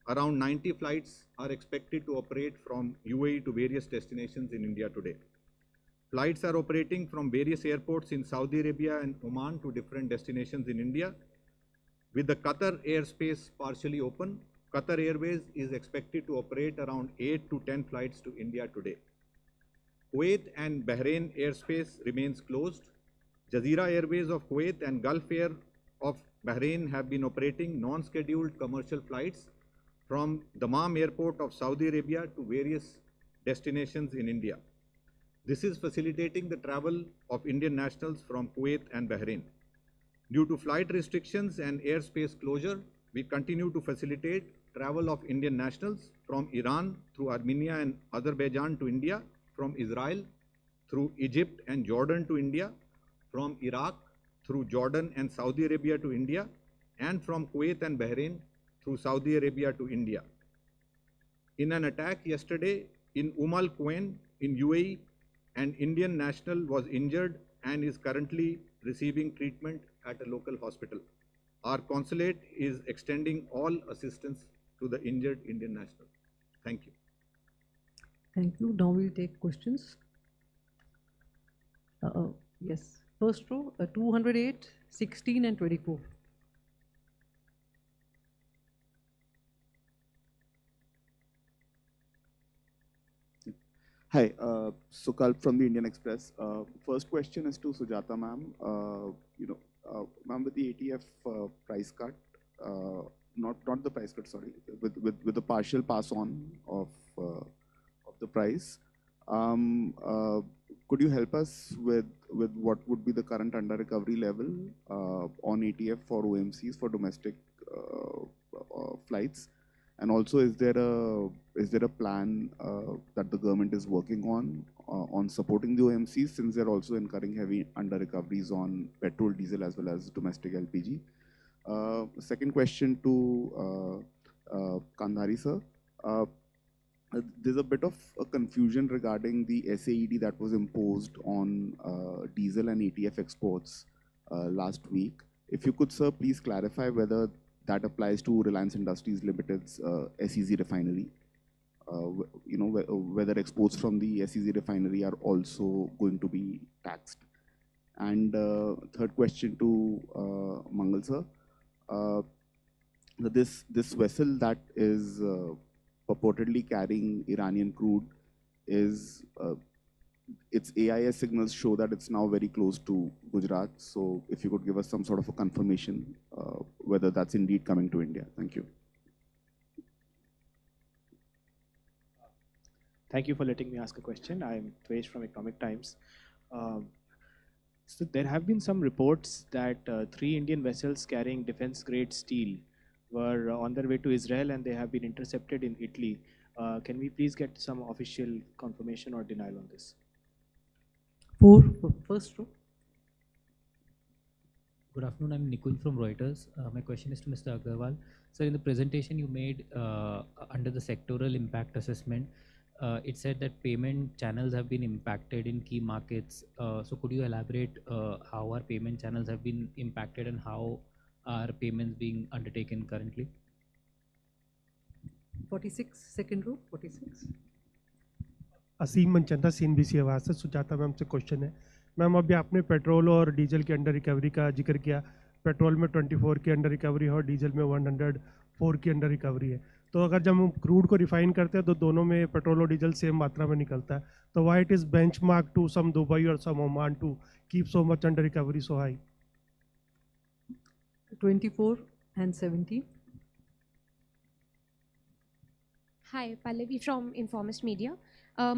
Around 90 flights are expected to operate from UAE to various destinations in India today. Flights are operating from various airports in Saudi Arabia and Oman to different destinations in India. With the Qatar airspace partially open, Qatar Airways is expected to operate around 8 to 10 flights to India today. Kuwait and Bahrain airspace remains closed. Jazeera Airways of Kuwait and Gulf Air of Bahrain have been operating non-scheduled commercial flights from Dammam Airport of Saudi Arabia to various destinations in India. This is facilitating the travel of Indian nationals from Kuwait and Bahrain. Due to flight restrictions and airspace closure, we continue to facilitate travel of Indian nationals from Iran through Armenia and Azerbaijan to India, from Israel through Egypt and Jordan to India, from Iraq through Jordan and Saudi Arabia to India, and from Kuwait and Bahrain through Saudi Arabia to India. In an attack yesterday in Al Quwain in UAE, an Indian national was injured and is currently receiving treatment at a local hospital. Our consulate is extending all assistance to the injured Indian national. Thank you. Thank you. Now we'll take questions. Yes, first row, 208, 16 and 24. Hi, Sukalp from the Indian Express. First question is to Sujata ma'am. Ma'am, with the ATF price cut, not the price cut, sorry, with the partial pass on of the price, could you help us with what would be the current under recovery level on ATF for OMCs for domestic flights? And also, is there a plan that the government is working on supporting the OMCs, since they're also incurring heavy under recoveries on petrol, diesel, as well as domestic LPG? Second question to Kandhari sir. There's a bit of a confusion regarding the SAED that was imposed on diesel and ATF exports last week. If you could, sir, please clarify whether that applies to Reliance Industries Limited's SEZ refinery. Whether exports from the SEZ refinery are also going to be taxed. And third question to Mangal sir. This vessel that is purportedly carrying Iranian crude is its AIS signals show that it's now very close to Gujarat. So if you could give us some sort of a confirmation whether that's indeed coming to India. Thank you. Thank you for letting me ask a question. I'm Dvesh from Economic Times. So there have been some reports that 3 Indian vessels carrying defense-grade steel were on their way to Israel and they have been intercepted in Italy. Can we please get some official confirmation or denial on this? First row. Good afternoon, I'm Nikul from Reuters. My question is to Mr. Agarwal. Sir, in the presentation you made under the sectoral impact assessment, it said that payment channels have been impacted in key markets. So could you elaborate how our payment channels have been impacted and how are payments being undertaken currently? 46, second row, 46. Asim Manchanda CNBC आवाज से सुजाता मैम से क्वेश्चन है। मैम, अभी आपने पेट्रोल और डीजल के अंडर रिकवरी का जिक्र किया। पेट्रोल में 24 की अंडर रिकवरी है और डीजल में 104 की अंडर रिकवरी है। तो अगर जब हम क्रूड को रिफाइन करते हैं तो दोनों में पेट्रोल और डीजल सेम मात्रा में निकलता है। तो why it is benchmark to some Dubai और some Oman to keep so much under recovery so high? 24 and 17. Hi, Pallavi from Informist Media.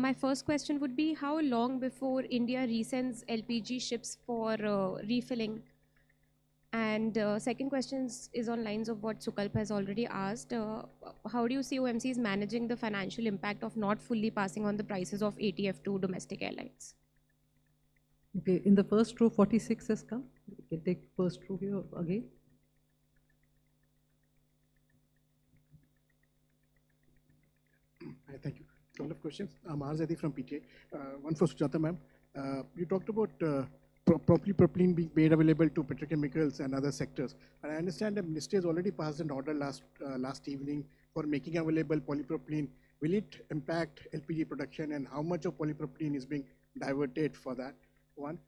My first question would be, how long before India resends LPG ships for refilling? And second question is on lines of what Sukalp has already asked. How do you see OMCs managing the financial impact of not fully passing on the prices of ATF to domestic airlines? Okay, in the first row, 46 has come. We can take first row here again. Hi, thank you. A couple of questions. I'm Arzadi from PTA. One for Sujata ma'am. You talked about propylene being made available to petrochemicals and other sectors. And I understand the ministry has already passed an order last evening for making available polypropylene. Will it impact LPG production, and how much of polypropylene is being diverted for that? One.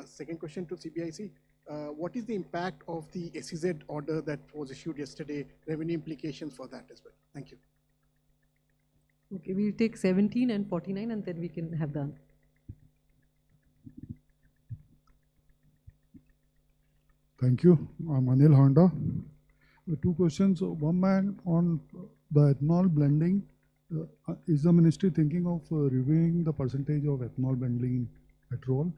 Second question to CBIC. What is the impact of the SEZ order that was issued yesterday, revenue implications for that as well? Thank you. Okay, we'll take 17 and 49 and then we can have the answer. Thank you. I'm Anil Honda. Two questions. One man on the ethanol blending. Is the ministry thinking of reviewing the percentage of ethanol blending in petrol?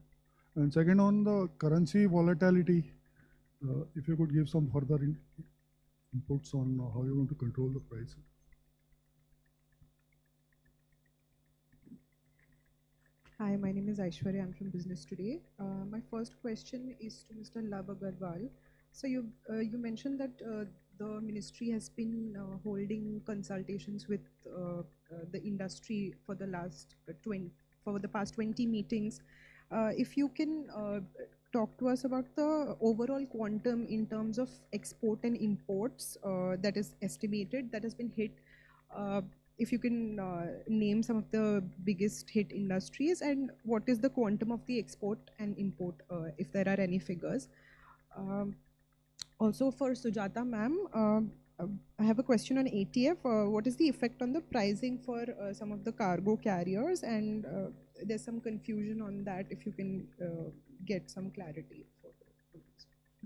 And second, on the currency volatility, if you could give some further inputs on how you're going to control the price. Hi, my name is Aishwarya. I'm from Business Today. My first question is to Mr. Love Agarwal. So you mentioned that the ministry has been holding consultations with the industry for the past 20 meetings. If you can talk to us about the overall quantum in terms of export and imports that is estimated, that has been hit. If you can name some of the biggest hit industries, and what is the quantum of the export and import, if there are any figures. Also for Sujata ma'am, I have a question on ATF. What is the effect on the pricing for some of the cargo carriers? And there's some confusion on that, if you can get some clarity.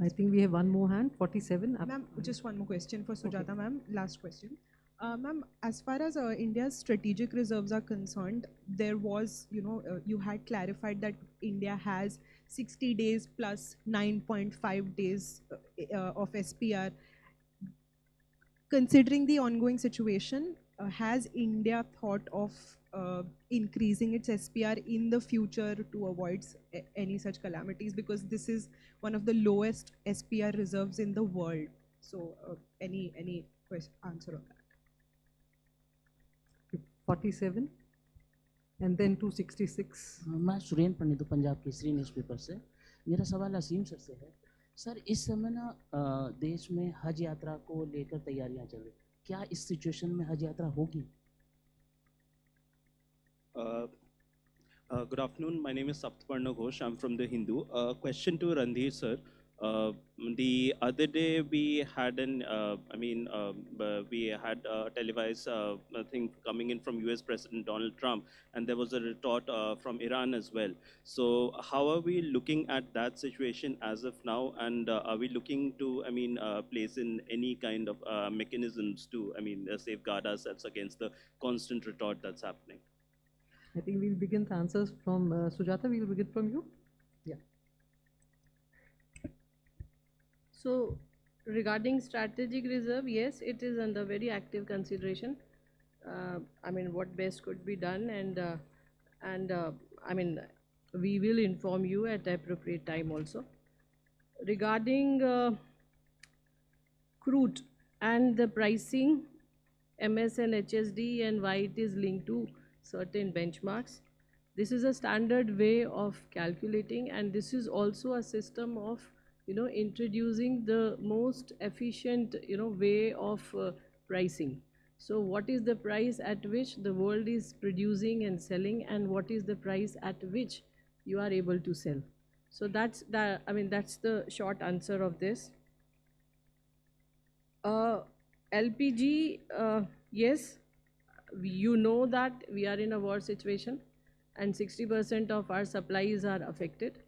I think we have one more hand, 47. Ma'am, just one more question for Sujata ma'am, last question. Ma'am, as far as India's strategic reserves are concerned, there was, you had clarified that India has 60 days plus 9.5 days of SPR. Considering the ongoing situation, has India thought of increasing its SPR in the future to avoid any such calamities? Because this is one of the lowest SPR reserves in the world. So any answer on that? 47 and then 266. मैं सुरेंद्र पंडित हूँ पंजाब केसरी न्यूज़पेपर से। मेरा सवाल असीम सर से है। सर, इस समय ना देश में हज यात्रा को लेकर तैयारियां चल रही, क्या इस सिचुएशन में हज यात्रा होगी? Good afternoon. My name is Saptaparna Ghosh. I'm from The Hindu. Question to Randhir sir. The other day we had we had a televised thing coming in from US President Donald Trump, and there was a retort from Iran as well. So how are we looking at that situation as of now, and are we looking to place in any kind of mechanisms to safeguard ourselves against the constant retort that's happening? I think we'll begin the answers from Sujata. We'll begin from you. Yeah. So regarding strategic reserve, yes, it is under very active consideration. What best could be done, and we will inform you at the appropriate time also. Regarding crude and the pricing, MS and HSD, and why it is linked to certain benchmarks, this is a standard way of calculating, and this is also a system of introducing the most efficient way of pricing. So what is the price at which the world is producing and selling, and what is the price at which you are able to sell? So that's the short answer of this. LPG, yes, you know that we are in a war situation and 60% of our supplies are affected.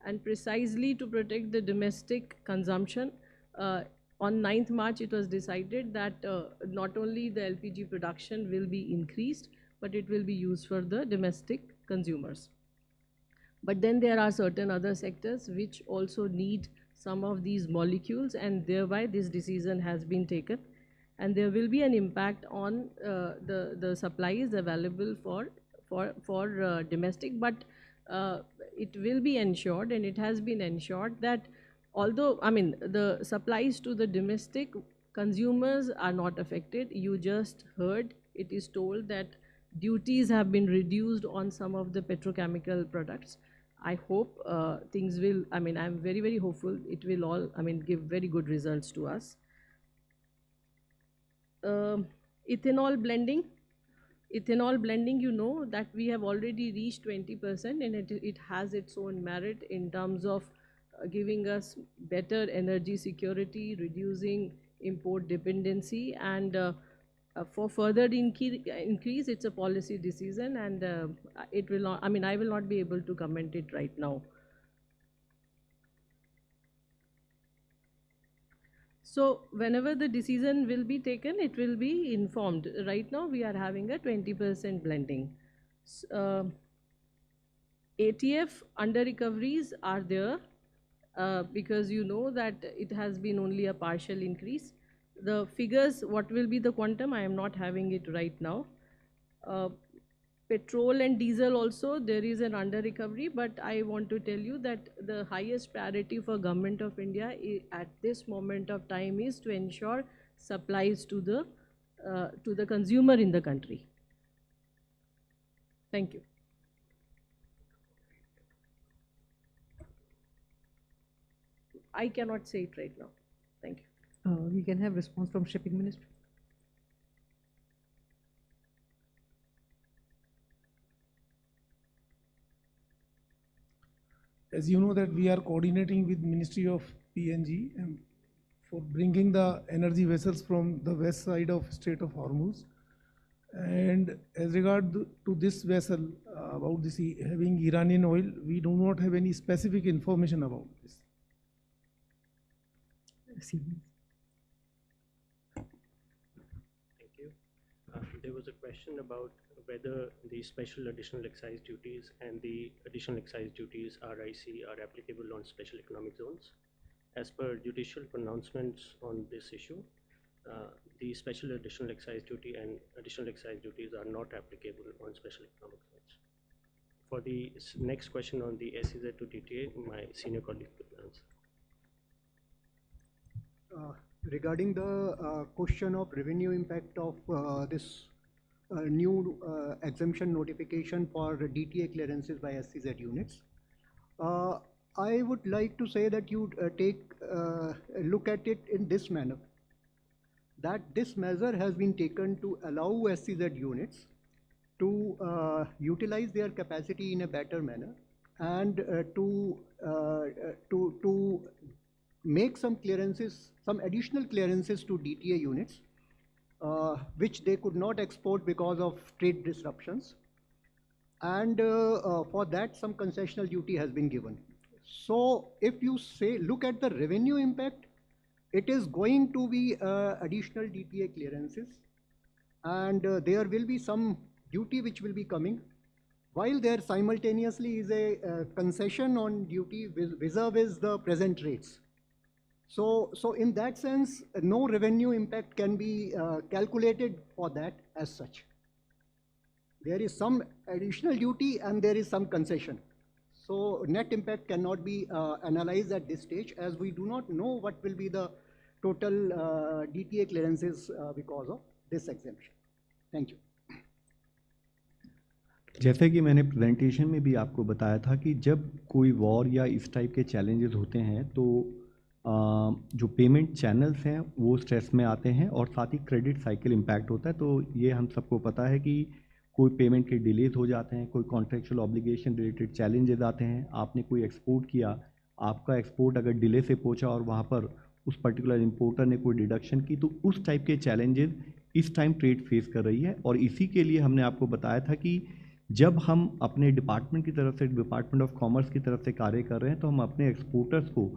And precisely to protect the domestic consumption, on 9th March it was decided that not only the LPG production will be increased, but it will be used for the domestic consumers. But then there are certain other sectors which also need some of these molecules, and thereby this decision has been taken. And there will be an impact on the supplies available for domestic, but it will be ensured, and it has been ensured, that although the supplies to the domestic consumers are not affected. You just heard it is told that duties have been reduced on some of the petrochemical products. I hope things will, I'm very, very hopeful it will all, give very good results to us. Ethanol blending, you know that we have already reached 20%, and it has its own merit in terms of giving us better energy security, reducing import dependency, and for further increase, it's a policy decision, and it will not, I will not be able to comment it right now. So whenever the decision will be taken, it will be informed. Right now we are having a 20% blending. ATF under recoveries are there because you know that it has been only a partial increase. The figures, what will be the quantum, I am not having it right now. Petrol and diesel also, there is an under recovery, but I want to tell you that the highest priority for Government of India at this moment of time is to ensure supplies to the consumer in the country. Thank you. I cannot say it right now. Thank you. We can have response from Shipping Ministry. As you know that we are coordinating with Ministry of PNG for bringing the energy vessels from the west side of Strait of Hormuz. And as regard to this vessel, about this having Iranian oil, we do not have any specific information about this. Thank you. There was a question about whether the special additional excise duties and the additional excise duties RIC are applicable on special economic zones. As per judicial pronouncements on this issue, the special additional excise duty and additional excise duties are not applicable on special economic zones. For the next question on the SEZ to DTA, my senior colleague will answer. Regarding the question of revenue impact of this new exemption notification for DTA clearances by SEZ units, I would like to say that you take a look at it in this manner, that this measure has been taken to allow SEZ units to utilize their capacity in a better manner and to make some clearances, some additional clearances to DTA units, which they could not export because of trade disruptions. And for that, some concessional duty has been given. So if you look at the revenue impact, it is going to be additional DTA clearances, and there will be some duty which will be coming, while there simultaneously is a concession on duty vis-a-vis the present rates. So in that sense, no revenue impact can be calculated for that as such. There is some additional duty and there is some concession. So net impact cannot be analyzed at this stage, as we do not know what will be the total DTA clearances because of this exemption. Thank you. जैसे कि मैंने प्रेजेंटेशन में भी आपको बताया था कि जब कोई वॉर या इस टाइप के चैलेंजेस होते हैं तो जो पेमेंट चैनल्स हैं वो स्ट्रेस में आते हैं और साथ ही क्रेडिट साइकिल इम्पैक्ट होता है। तो ये हम सबको पता है कि कोई पेमेंट के डिलेज हो जाते हैं, कोई कॉन्ट्रेक्चुअल ऑब्लिगेशन रिलेटेड चैलेंजेस आते हैं। आपने कोई एक्सपोर्ट किया, आपका एक्सपोर्ट अगर डिले से पहुंचा और वहाँ पर उस पर्टिकुलर इंपोर्टर ने कोई डिडक्शन की, तो उस टाइप के चैलेंजेस इस टाइम ट्रेड फेस कर रही है। और इसी के लिए हमने आपको बताया था कि जब हम अपने डिपार्टमेंट की तरफ से, डिपार्टमेंट ऑफ कॉमर्स की तरफ से कार्य कर रहे हैं, तो हम अपने एक्सपोर्टर्स को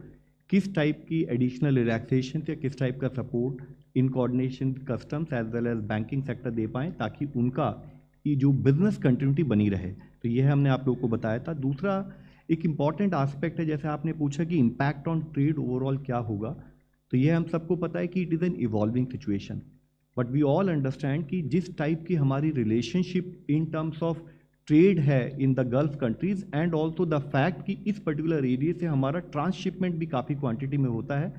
किस टाइप की एडिशनल रिलैक्सेशन या किस टाइप का support in coordination customs as well as banking sector दे पाएँ, ताकि उनका ये जो बिजनेस कंटिन्यूटी बनी रहे। तो यह हमने आप लोगों को बताया था। दूसरा एक इम्पॉर्टेंट आस्पेक्ट है, जैसे आपने पूछा कि इम्पैक्ट ऑन ट्रेड ओवरऑल क्या होगा, तो यह हम सबको पता है कि it is an evolving situation, but we all understand कि जिस टाइप की हमारी relationship in terms of trade है in the Gulf countries and also the fact कि इस पर्टिकुलर एरिया से हमारा ट्रांसशिपमेंट भी काफ़ी क्वांटिटी में होता है,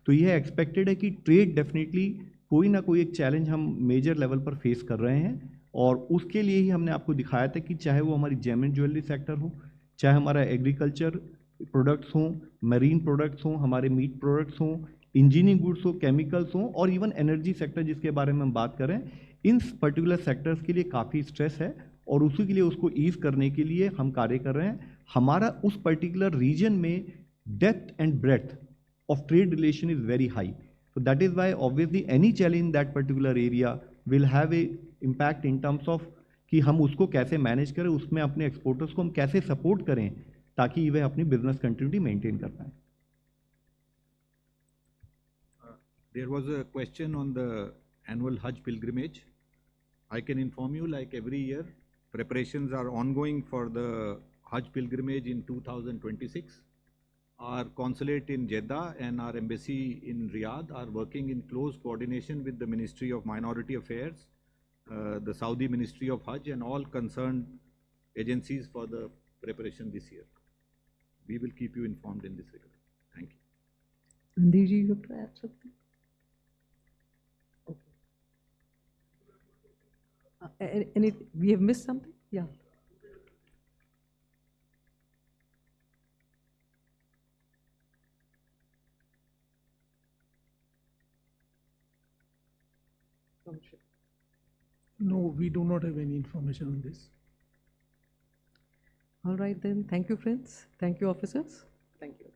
तो यह एक्सपेक्टेड है कि ट्रेड डेफिनेटली कोई ना कोई एक चैलेंज हम मेजर लेवल पर फेस कर रहे हैं। और उसके लिए ही हमने आपको दिखाया था कि चाहे वो हमारी जेम एंड ज्वेलरी सेक्टर हो, चाहे हमारा एग्रीकल्चर प्रोडक्ट्स हों, मरीन प्रोडक्ट्स हों, हमारे मीट प्रोडक्ट्स हों, इंजीनियरिंग गुड्स हो, केमिकल्स हों, और इवन एनर्जी सेक्टर जिसके बारे में हम बात कर रहे हैं, इन पर्टिकुलर सेक्टर्स के लिए काफ़ी स्ट्रेस है और उसी के लिए उसको ईज करने के लिए हम कार्य कर रहे हैं। हमारा उस पर्टिकुलर रीजन में depth and breadth of trade relation is very high, तो that is why obviously any challenge in that particular area will have a impact in terms of कि हम उसको कैसे मैनेज करें, उसमें अपने एक्सपोर्टर्स को हम कैसे सपोर्ट करें ताकि वे अपनी बिजनेस कंटिन्यूटी मेंटेन कर पाएँ। There was a question on the annual Hajj pilgrimage. I can inform you, like every year, preparations are ongoing for the Hajj pilgrimage in 2026. Our consulate in Jeddah and our embassy in Riyadh are working in close coordination with the Ministry of Minority Affairs, the Saudi Ministry of Hajj, and all concerned agencies for the preparation this year. We will keep you informed in this regard. Thank you. Randeep ji, you have to add something? We have missed something? Yeah. No, we do not have any information on this. All right then. Thank you, friends. Thank you, officers. Thank you.